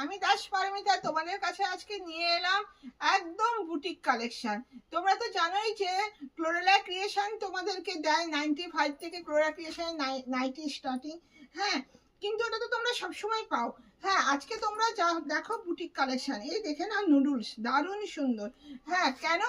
আমি দাস পারমিতা তোমাদের কাছে আজকে নিয়ে এলাম একদম বুটিক কালেকশন। তোমরা তো জানোই যে ক্লোরেলা ক্রিয়েশন তোমাদেরকে দেয় 95 থেকে ক্লোরেলা ক্রিয়েশন 90 স্টার্টিং। হ্যাঁ, কিন্তু ওটা তো তোমরা সবসময় পাও। হ্যাঁ, আজকে তোমরা যা দেখো বুটিক কালেকশন, এই দেখে নাও নুডলস দারুণ সুন্দর। হ্যাঁ, কেন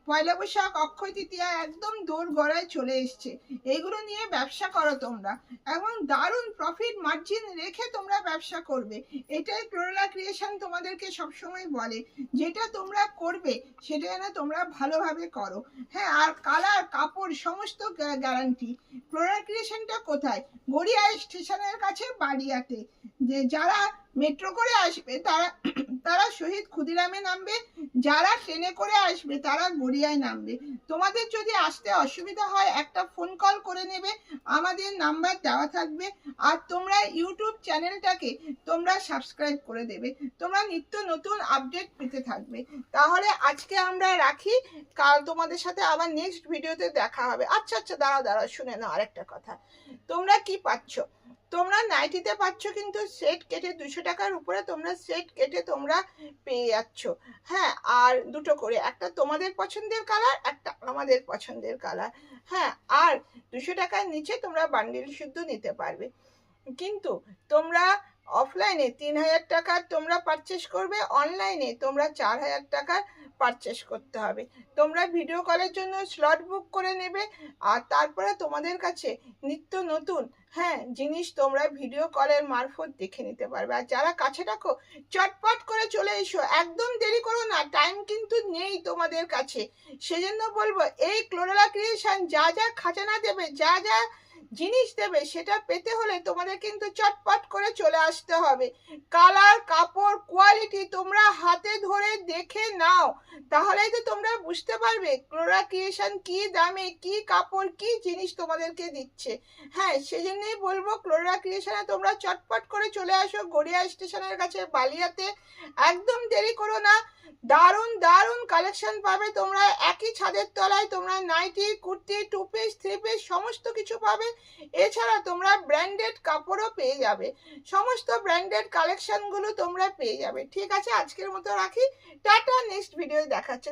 পয়লা বৈশাখ অক্ষয় তৃতীয়া একদম দোর গড়ায় চলে এসছে। এইগুলো নিয়ে ব্যবসা করো তোমরা এবং দারুণ প্রফিট মার্জিন রেখে তোমরা ব্যবসা করবে। এটাই ক্লোরেলা ক্রিয়েশন তোমাদেরকে সবসময় বলে, যেটা তোমরা করবে সেটা যেন তোমরা ভালোভাবে করো। হ্যাঁ, আর কালার কাপড় সমস্ত গ্যারান্টি। ক্লোরেলা ক্রিয়েশনটা কোথায়? গড়িয়া স্টেশনের কাছে বাড়িয়াতে। যে যারা মেট্রো করে আসবে তারা তারা শহীদ ক্ষুদিরামে নামবে, যারা ট্রেনে করে আসবে তারা গড়িয়ায় নামবে। তোমাদের যদি আসতে অসুবিধা হয় একটা ফোন কল করে নেবে, আমাদের নাম্বার দেওয়া থাকবে। আর তোমরা ইউটিউব চ্যানেলটাকে তোমরা সাবস্ক্রাইব করে দেবে, তোমরা নিত্য নতুন আপডেট পেতে থাকবে। তাহলে আজকে আমরা রাখি, কাল তোমাদের সাথে আবার নেক্সট ভিডিওতে দেখা হবে। আচ্ছা আচ্ছা, দাঁড়াও শুনে নাও আরেকটা কথা। তোমরা কি পাচ্ছ? তোমরা নাইটিতে পাচ্ছ কিন্তু সেট কেটে 200 টাকার উপরে তোমরা সেট কেটে তোমরা পেয়ে যাচ্ছ। হ্যাঁ, আর দুটো করে, একটা তোমাদের পছন্দের কালার, একটা আমাদের পছন্দের কালার। হ্যাঁ, আর 200 টাকার নিচে তোমরা বান্ডিল শুদ্ধ নিতে পারবে। কিন্তু তোমরা অফলাইনে 3000 টাকার তোমরা পারচেস করবে, অনলাইনে তোমরা 4000 টাকার পারচেস করতে হবে। তোমরা ভিডিও কলের জন্য স্লট বুক করে নেবে, আর তারপরে তোমাদের কাছে নিত্য নতুন জিনিস তোমরা ভিডিও কলের মারফত দেখে নিতে পারবে। আর যারা কাছে রাখো চটপট করে চলে এসো, একদম দেরি করো না, টাইম কিন্তু নেই তোমাদের কাছে। সেজন্য বলবো এই ক্লোরেলা ক্রিয়েশন যা যা খাজানা দেবে, যা যা জিনিস দেবে, সেটা পেতে হলে তোমাদের কিন্তু চটপট করে চলে আসতে হবে। কালার কাপড় কোয়ালিটি তোমরা হাতে ধরে দেখে নাও, তাহলেই তো তোমরা বুঝতে পারবে ক্লোরেলা ক্রিয়েশন কি দামে কি কাপড় কি জিনিস তোমাদেরকে দিচ্ছে। হ্যাঁ, সেজন্যই বলবো ক্লোরেলা ক্রিয়েশনে তোমরা চটপট করে চলে আসো গড়িয়া স্টেশনের কাছে বালিয়াতে। একদম দেরি করো না, দারুণ দারুণ কালেকশন পাবে তোমরা একই ছাদের তলায়। তোমরা nightie, kurti, two piece, three piece সমস্ত কিছু পাবে। এছাড়া তোমরা ব্র্যান্ডেড কাপড়ও পেয়ে যাবে, সমস্ত ব্র্যান্ডেড কালেকশনগুলো তোমরা পেয়ে যাবে। ঠিক আছে, আজকের মতো রাখি, টাটা, নেক্সট ভিডিও দেখাচ্ছে।